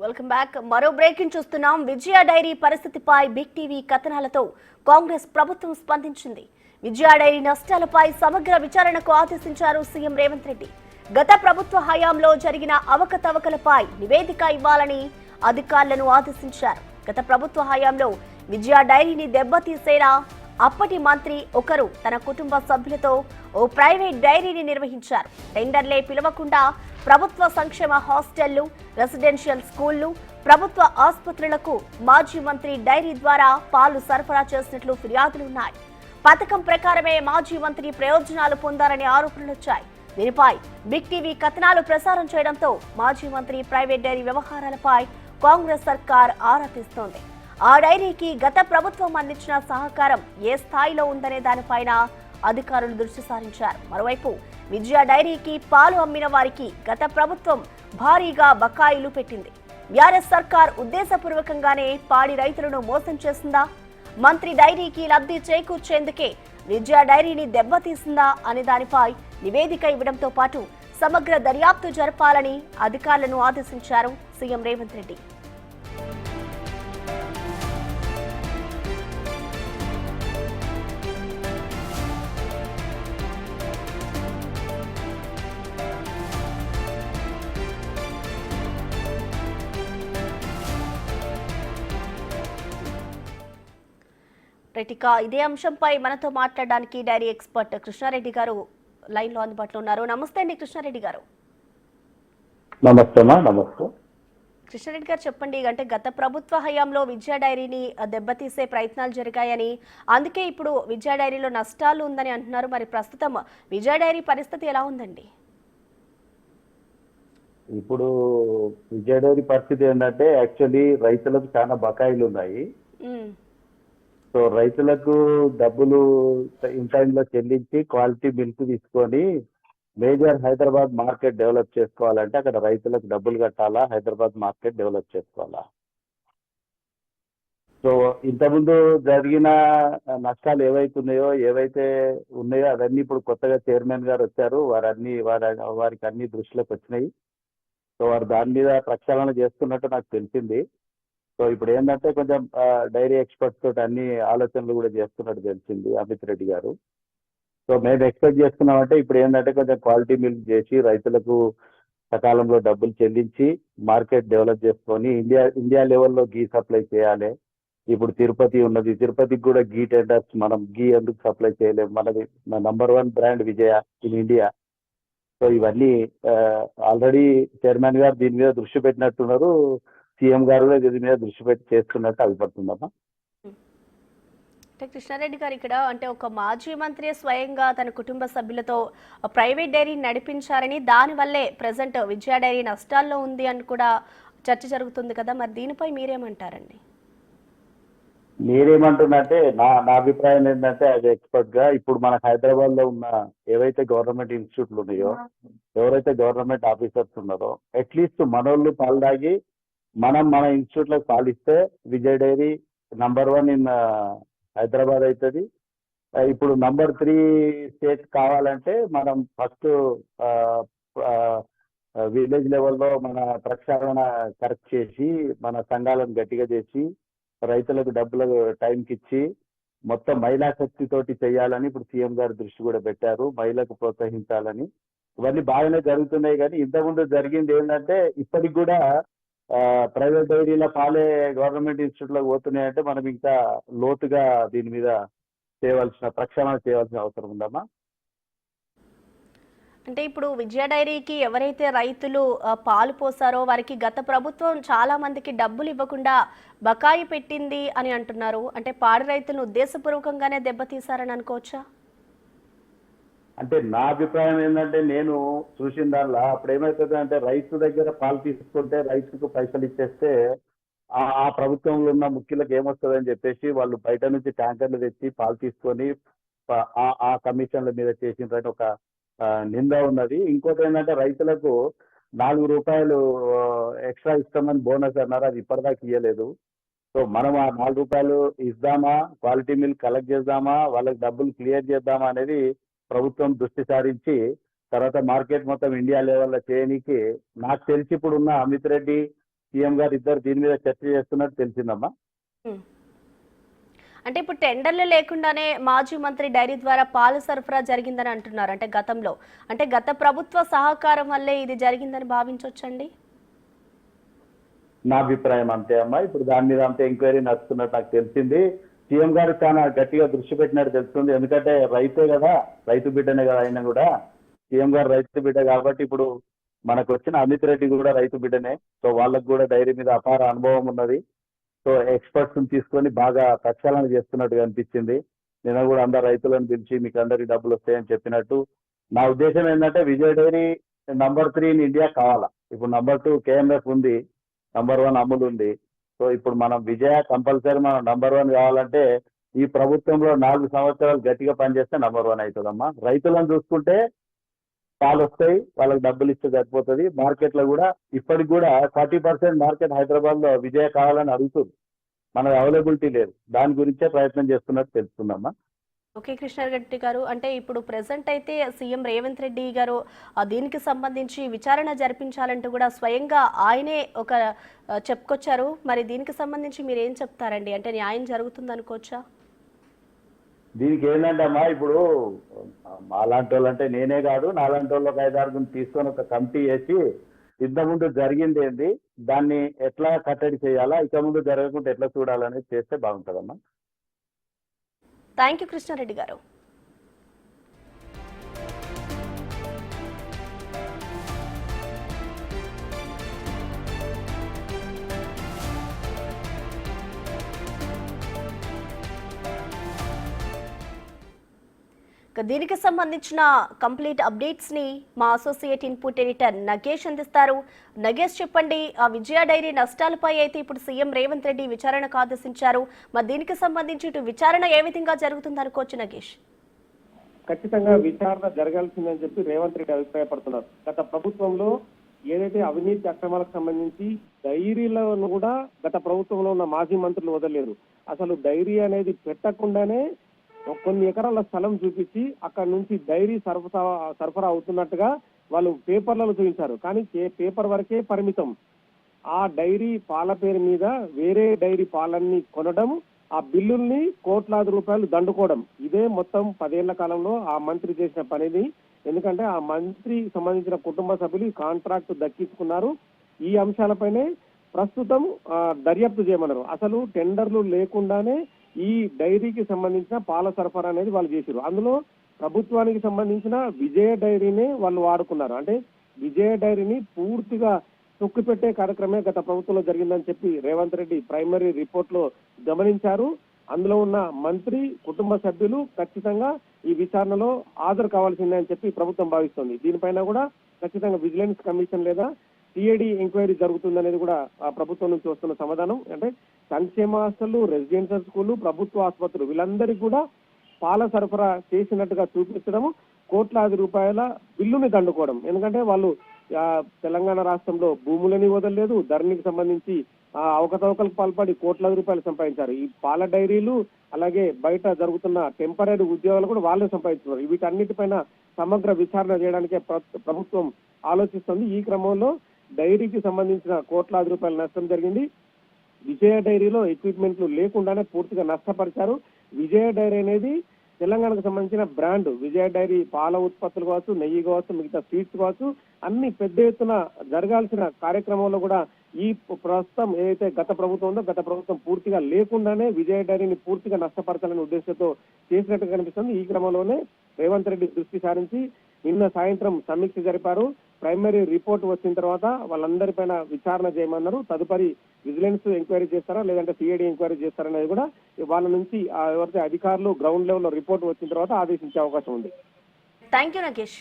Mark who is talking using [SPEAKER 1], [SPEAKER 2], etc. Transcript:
[SPEAKER 1] Welcome back. మరో breaking చూస్తున్నాం. విజయ dairy పరిస్థితిపై బిగ్ టీవీ కథనాలతో కాంగ్రెస్ ప్రభుత్వం స్పందించింది. విజయ డైరీ నష్టాలపై సమగ్ర విచారణకు ఆదేశించారు సీఎం రేవంత్ రెడ్డి. గత ప్రభుత్వ హయాంలో జరిగిన అవకతవకలపై నివేదిక ఇవ్వాలని అధికారులను ఆదేశించారు. గత ప్రభుత్వ హయాంలో విజయ డైరీని దెబ్బతీసేలా అప్పటి మంత్రి ఒకరు తన కుటుంబ సభ్యులతో ఓ ప్రైవేట్ డైరీని నిర్వహించారు. టెండర్లే పిలవకుండా ప్రభుత్వ సంక్షేమ హాస్టళ్లు, రెసిడెన్షియల్ స్కూళ్లు, ప్రభుత్వ ఆసుపత్రులకు మాజీ మంత్రి డైరీ ద్వారా పాలు సరఫరా చేసినట్లు ఫిర్యాదులున్నాయి. పథకం ప్రకారమే మాజీ మంత్రి ప్రయోజనాలు పొందారనే ఆరోపణలొచ్చాయి. దీనిపై బిగ్ టీవీ కథనాలు ప్రసారం చేయడంతో మాజీ మంత్రి ప్రైవేట్ డైరీ వ్యవహారాలపై కాంగ్రెస్ సర్కార్ ఆరా తీస్తోంది. ఆ డైరీకి గత ప్రభుత్వం అందించిన సహకారం ఏ స్థాయిలో ఉందనే దానిపైన అధికారులు దృష్టి సారించారు. మరోవైపు విజయ డైరీకి పాలు అమ్మిన వారికి గత ప్రభుత్వం భారీగా బకాయిలు పెట్టింది. బీఆర్ఎస్ సర్కార్ ఉద్దేశపూర్వకంగానే పాడి రైతులను మోసం చేసిందా? మంత్రి డైరీకి లబ్ధి చేకూర్చేందుకే విజయ డైరీని దెబ్బతీసిందా అనే దానిపై నివేదిక ఇవ్వడంతో పాటు సమగ్ర దర్యాప్తు జరపాలని అధికారులను ఆదేశించారు సీఎం రేవంత్ రెడ్డి. రెటిక ఇదే అంశంపై మనతో మాట్లాడడానికి డైరీ ఎక్స్పర్ట్ కృష్ణారెడ్డి గారు లైన్ లో అందుబాటులో ఉన్నారు. నమస్తే అండి కృష్ణారెడ్డి గారు.
[SPEAKER 2] నమస్తే. నమస్తే
[SPEAKER 1] కృష్ణారెడ్డి గారు, చెప్పండి. అంటే గత ప్రభుత్వ హయాంలో విజయ డైరీని దెబ్బతీసే ప్రయత్నాలు జరిగాయని, అందుకే ఇప్పుడు విజయ డైరీలో నష్టాలు ఉందని అంటున్నారు. మరి ప్రస్తుతం విజయ డైరీ పరిస్థితి ఎలా ఉందండి?
[SPEAKER 2] ఇప్పుడు విజయ డైరీ పరిస్థితి ఏంటంటే యాక్చువల్లీ రైతులకు చాలా బకాయిలు ఉన్నాయి. సో రైతులకు డబ్బులు ఇన్ టైంలో చెల్లించి క్వాలిటీ మిల్క్ తీసుకొని మేజర్ హైదరాబాద్ మార్కెట్ డెవలప్ చేసుకోవాలంటే అక్కడ రైతులకు డబ్బులు కట్టాలా, హైదరాబాద్ మార్కెట్ డెవలప్ చేసుకోవాలా. సో ఇంతకుముందు జరిగిన నష్టాలు ఏవైతే ఉన్నాయో అవన్నీ ఇప్పుడు కొత్తగా చైర్మన్ గారు వచ్చారు. వారికి అన్ని దృష్టిలోకి వచ్చినాయి. సో వారు దాని మీద ప్రక్షాళన చేస్తున్నట్టు నాకు తెలిసింది. సో ఇప్పుడు ఏంటంటే కొంచెం డైరీ ఎక్స్పర్ట్స్ తోటి అన్ని ఆలోచనలు కూడా చేస్తున్నట్టు తెలిసింది అమిత్ రెడ్డి గారు. సో మేము ఎక్స్పెక్ట్ చేస్తున్నామంటే ఇప్పుడు ఏంటంటే కొంచెం క్వాలిటీ మిల్క్ చేసి రైతులకు సకాలంలో డబ్బులు చెల్లించి మార్కెట్ డెవలప్ చేసుకొని ఇండియా లెవెల్లో గీ సప్లై చేయాలి. ఇప్పుడు తిరుపతి ఉన్నది, తిరుపతికి కూడా గీ టెండర్స్ మనం గీ ఎందుకు సప్లై చేయలేము? మనది #1 brand Vijaya in India. So ఇవన్నీ ఆల్రెడీ చైర్మన్ గారు దీని మీద దృష్టి పెట్టినట్టున్నారు. సీఎం గారు దీని మీద దృష్టి పెట్టి చేస్తున్నట్టు అభిపడుతుందమ్మా.
[SPEAKER 1] అంటే కృష్ణారెడ్డి గారు, ఇక్కడ అంటే ఒక మాజీ మంత్రి స్వయంగా తన కుటుంబ సభ్యులతో ప్రైవేట్ డైరీ నడిపించారని, దానివల్లే ప్రజెంట్ విజయ డైరీ నష్టాల్లో ఉంది అని కూడా చర్చ జరుగుతుంది కదా. మరి దీనిపై మీరేమంటారండి?
[SPEAKER 2] నేనేమంటున్నాంటే నా అభిప్రాయం ఏంటంటే యాజ్ ఎక్స్పర్ట్ గా ఇప్పుడు మనకు హైదరాబాద్ లో ఉన్న ఏవైతే గవర్నమెంట్ ఇన్స్టిట్యూట్లు ఉన్నాయో, ఎవరైతే గవర్నమెంట్ ఆఫీసర్స్ ఉన్నారో, అట్లీస్ట్ మనోళ్ళు పాలు తాగి మన ఇన్స్టిట్యూట్ లకు పాలిస్తే విజయ్ డైరీ #1 ఇన్ హైదరాబాద్ అవుతుంది. ఇప్పుడు #3 స్టేట్ కావాలంటే మనం ఫస్ట్ విలేజ్ లెవెల్లో మన ప్రక్షాళన కరెక్ట్ చేసి, మన సంఘాలను గట్టిగా చేసి, రైతులకు డబ్బులు టైంకి ఇచ్చి మొత్తం మహిళా శక్తి తోటి చేయాలని ఇప్పుడు సీఎం గారు దృష్టి కూడా పెట్టారు. మహిళలకు ప్రోత్సహించాలని. ఇవన్నీ బాగానే జరుగుతున్నాయి. కానీ ఇంతకుముందు జరిగింది ఏంటంటే ఇప్పటికి కూడా ప్రైవేట్ డైరీల పాలే గవర్నమెంట్ ఇన్స్టిట్యూట్ లో పోతున్నాయంటే మనం ఇంకా లోతుగా దీని మీద ప్రక్షాళన చేయవలసిన అవసరం ఉందమ్మా.
[SPEAKER 1] అంటే ఇప్పుడు విజయ డైరీకి ఎవరైతే రైతులు పాలు పోసారో వారికి గత ప్రభుత్వం చాలా మందికి డబ్బులు ఇవ్వకుండా బకాయి పెట్టింది అని అంటున్నారు. అంటే పాడి రైతులను ఉద్దేశపూర్వకంగానే దెబ్బతీశారని అనుకోవచ్చా?
[SPEAKER 2] అంటే నా అభిప్రాయం ఏంటంటే నేను చూసిన దానిలో అప్పుడు ఏమవుతుంది అంటే రైతు దగ్గర పాలు తీసుకుంటే రైతుకు పైసలు ఇచ్చేస్తే ఆ ప్రభుత్వంలో ఉన్న ముఖ్యులకు ఏమొస్తుందని చెప్పేసి వాళ్ళు బయట నుంచి ట్యాంకర్లు తెచ్చి పాలు తీసుకొని ఆ కమిషన్ల మీద చేసిందని ఒక నింద ఉన్నది. ఇంకోటి ఏంటంటే రైతులకు ₹4 ఎక్స్ట్రా ఇస్తామని బోనస్ అన్నారు. అది ఇప్పటిదాకా ఇవ్వలేదు. సో మనం ఆ ₹4 ఇద్దామా, క్వాలిటీ మిల్క్ కలెక్ట్ చేద్దామా, వాళ్ళకి డబ్బులు క్లియర్ చేద్దామా అనేది ప్రభుత్వం దృష్టి సారించి తర్వాత మార్కెట్ మొత్తం ఇండియా లెవెల్లో చేయడానికి నాకు తెలిసి ఇప్పుడు ఉన్న అమిత్ రెడ్డి సీఎం గారు ఇద్దరు దీని మీద చర్చ చేస్తున్నట్టు తెలిసిందమ్మా.
[SPEAKER 1] ఉమ్. అంటే ఇప్పుడు టెండర్లు లేకుండానే మాజీ మంత్రి డైరీ ద్వారా పాల సరఫరా జరిగిందని అంటున్నారు. అంటే గతంలో, అంటే గత ప్రభుత్వ సహకారం వల్లే ఇది జరిగిందని భావించవచ్చండి.
[SPEAKER 2] నా అభిప్రాయం అంతే అమ్మా. ఇప్పుడు దాని మీద అంతే ఎంక్వైరీ నడుస్తున్నట్టు నాకు తెలిసింది. సీఎం గారు చాలా గట్టిగా దృష్టి పెట్టినట్టు తెలుస్తుంది. ఎందుకంటే రైతే కదా, రైతు బిడ్డనే కదా ఆయన కూడా. సీఎం గారు రైతు బిడ్డ కాబట్టి ఇప్పుడు మనకు వచ్చిన అమిత్ రెడ్డి కూడా రైతు బిడ్డనే. సో వాళ్ళకు కూడా డైరీ మీద అపార అనుభవం ఉన్నది. సో ఎక్స్పర్ట్స్ తీసుకొని బాగా ప్రక్షాళన చేస్తున్నట్టుగా అనిపించింది. నేను కూడా అందరు రైతులను పిలిచి మీకు అందరికి డబ్బులు వస్తాయని చెప్పినట్టు. నా ఉద్దేశం ఏంటంటే Vijay dairy number 3 in India కావాలా. ఇప్పుడు నంబర్ 2 కేఎంఎఫ్ ఉంది, నంబర్ 1 అమూల్ ఉంది. సో ఇప్పుడు మనం విజయ కంపల్సరీ మనం నంబర్ 1 కావాలంటే ఈ ప్రభుత్వంలో 4 సంవత్సరాలు గట్టిగా పనిచేస్తే నంబర్ 1 అవుతుందమ్మా. రైతులను చూసుకుంటే పాలు వస్తాయి, వాళ్ళకి డబ్బులు ఇస్తే సరిపోతుంది. మార్కెట్ లో కూడా ఇప్పటికి కూడా 40% మార్కెట్ హైదరాబాద్ లో విజయ కావాలని అడుగుతుంది. మనకు అవైలబిలిటీ లేదు. దాని గురించే ప్రయత్నం చేస్తున్నట్టు తెలుస్తుందమ్మా.
[SPEAKER 1] ఓకే కృష్ణారెడ్డి గారు, అంటే ఇప్పుడు ప్రెసెంట్ అయితే సీఎం రేవంత్ రెడ్డి గారు దీనికి సంబంధించి విచారణ జరిపించాలంటూ కూడా స్వయంగా ఆయనే ఒక చెప్పుకొచ్చారు. మరి దీనికి సంబంధించి మీరు ఏం చెప్తారండి? అంటే న్యాయం జరుగుతుంది అనుకోవచ్చా?
[SPEAKER 2] దీనికి ఏంటంటే అమ్మా, ఇప్పుడు మాలాంటి వాళ్ళు అంటే నేనే కాదు, నాలాంటి వాళ్ళు ఒక 5-6 తీసుకొని ఒక కమిటీ వేసి ఇంతకుముందు జరిగింది ఏంది, దాన్ని ఎట్లా కట్టడి చేయాలా, ఇక ముందు జరగకుండా ఎట్లా చూడాలనేది చేస్తే బాగుంటుందమ్మా.
[SPEAKER 1] థ్యాంక్ యూ కృష్ణారెడ్డి గారు. దీనికి సంబంధించిన కంప్లీట్ అప్డేట్స్ ని మా అసోసియేట్ ఇన్పుట్ ఎడిటర్ నగేష్ అందిస్తారు. నగేష్, చెప్పండి, ఆ విజయ డైరీ నష్టాలపై అయితే ఇప్పుడు సీఎం రేవంత్ రెడ్డి విచారణకు ఆదేశించారు. మరి దీనికి సంబంధించి ఇటు విచారణ ఏ విధంగా జరుగుతుంది అనుకోవచ్చు నగేష్?
[SPEAKER 3] ఖచ్చితంగా విచారణ జరగాల్సిందని చెప్పి రేవంత్ రెడ్డి అభిప్రాయపడుతున్నారు. గత ప్రభుత్వంలో ఏదైతే అవినీతి అక్రమాలకు సంబంధించి డైరీలను కూడా గత ప్రభుత్వంలో ఉన్న మాజీ మంత్రులు వదలలేదు. అసలు డైరీ అనేది పెట్టకుండానే కొన్ని ఎకరాల స్థలం చూపించి అక్కడ నుంచి డైరీ సరఫరా అవుతున్నట్టుగా వాళ్ళు పేపర్లలో చూపించారు. కానీ పేపర్ వరకే పరిమితం. ఆ డైరీ పాల పేరు మీద వేరే డైరీ పాలన్నీ కొనడం, ఆ బిల్లుల్ని కోట్లాది రూపాయలు దండుకోవడం, ఇదే మొత్తం 10 ఏళ్ల కాలంలో ఆ మంత్రి చేసిన పనిది. ఎందుకంటే ఆ మంత్రి సంబంధించిన కుటుంబ సభ్యులు కాంట్రాక్ట్ దక్కించుకున్నారు. ఈ అంశాలపైనే ప్రస్తుతం దర్యాప్తు చేయమన్నారు. అసలు టెండర్లు లేకుండానే ఈ డైరీకి సంబంధించిన పాల సరఫరా అనేది వాళ్ళు చేశారు. అందులో ప్రభుత్వానికి సంబంధించిన విజయ డైరీనే వాళ్ళు వాడుకున్నారు. అంటే విజయ డైరీని పూర్తిగా తొక్కిపెట్టే కార్యక్రమే గత ప్రభుత్వంలో జరిగిందని చెప్పి రేవంత్ రెడ్డి ప్రైమరీ రిపోర్ట్ లో గమనించారు. అందులో ఉన్న మంత్రి కుటుంబ సభ్యులు ఖచ్చితంగా ఈ విచారణలో హాజరు కావాల్సిందే అని చెప్పి ప్రభుత్వం భావిస్తోంది. దీనిపైన కూడా ఖచ్చితంగా విజిలెన్స్ కమిషన్ లేదా సిఐడి ఎంక్వైరీ జరుగుతుందనేది కూడా ఆ ప్రభుత్వం నుంచి వస్తున్న సమాధానం. అంటే సంక్షేమ హాస్టళ్లు, రెసిడెన్షియల్ స్కూళ్లు, ప్రభుత్వ ఆసుపత్రులు వీళ్ళందరికీ కూడా పాల సరఫరా చేసినట్టుగా చూపించడం, కోట్లాది రూపాయల బిల్లుని దండుకోవడం. ఎందుకంటే వాళ్ళు తెలంగాణ రాష్ట్రంలో భూములని వదలలేదు, ధరణికి సంబంధించి అవకతవకలకు పాల్పడి కోట్లాది రూపాయలు సంపాదించారు. ఈ పాల డైరీలు అలాగే బయట జరుగుతున్న టెంపరీ ఉద్యోగాలు కూడా వాళ్ళే సంపాదించున్నారు. వీటన్నిటిపైన సమగ్ర విచారణ చేయడానికే ప్రభుత్వం ఆలోచిస్తుంది. ఈ క్రమంలో డైరీకి సంబంధించిన కోట్లాది రూపాయల నష్టం జరిగింది. విజయ డైరీలో ఎక్విప్మెంట్లు లేకుండానే పూర్తిగా నష్టపరిచారు. విజయ డైరీ అనేది తెలంగాణకు సంబంధించిన బ్రాండ్. విజయ డైరీ పాల ఉత్పత్తులు కావచ్చు, నెయ్యి కావచ్చు, మిగతా స్వీట్స్ కావచ్చు, అన్ని పెద్ద ఎత్తున జరగాల్సిన కార్యక్రమంలో కూడా ఈ ప్రస్తుతం ఏదైతే గత ప్రభుత్వం ఉందో గత ప్రభుత్వం పూర్తిగా లేకుండానే విజయ డైరీని పూర్తిగా నష్టపరచాలనే ఉద్దేశంతో చేసినట్టు కనిపిస్తుంది. ఈ క్రమంలోనే రేవంత్ రెడ్డి దృష్టి సారించి నిన్న సాయంత్రం సమీక్ష జరిపారు. ప్రైమరీ రిపోర్ట్ వచ్చిన తర్వాత వాళ్ళందరిపైన విచారణ చేయమన్నారు. తదుపరి విజిలెన్స్ ఎంక్వైరీ చేస్తారా లేదంటే సిఐడి ఎంక్వైరీ చేస్తారనేది కూడా వాళ్ళ నుంచి ఎవరైతే అధికారులు గ్రౌండ్ లెవెల్లో రిపోర్ట్ వచ్చిన తర్వాత ఆదేశించే అవకాశం ఉంది.
[SPEAKER 1] Thank you Nagesh.